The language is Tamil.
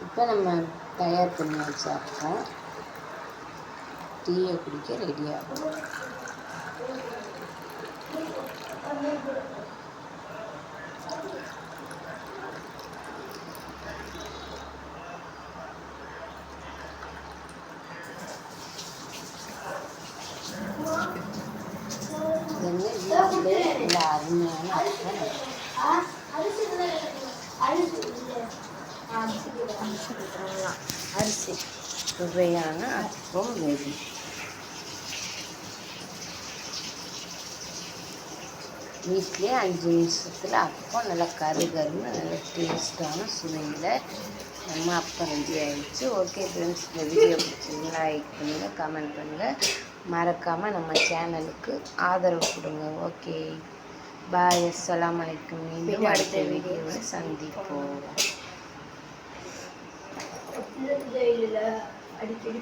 இப்போ நம்ம தயார் பண்ணி வச்சாப்போம். டீயை குடிக்க ரெடியாகும். நல்ல அருமையான அரிசி சுவையான அப்பம் ரெடி. வீட்டிலே 5 நிமிஷத்தில் அப்பம் நல்லா கருன்னு நல்ல டேஸ்டான சுவையில் நம்ம அப்பம் ரெடி ஆகிடுச்சு. ஓகே ஃப்ரெண்ட்ஸ், இந்த வீடியோ பிடிச்சிருந்தா லைக் பண்ணுங்கள், கமெண்ட் பண்ணுங்கள், மறக்காமல் நம்ம சேனலுக்கு ஆதரவு கொடுங்க. ஓகே பாய், அஸ்ஸலாமு அலைக்கும். மீண்டும் அடுத்த வீடியோவில் சந்திப்போம். அடிக்கடி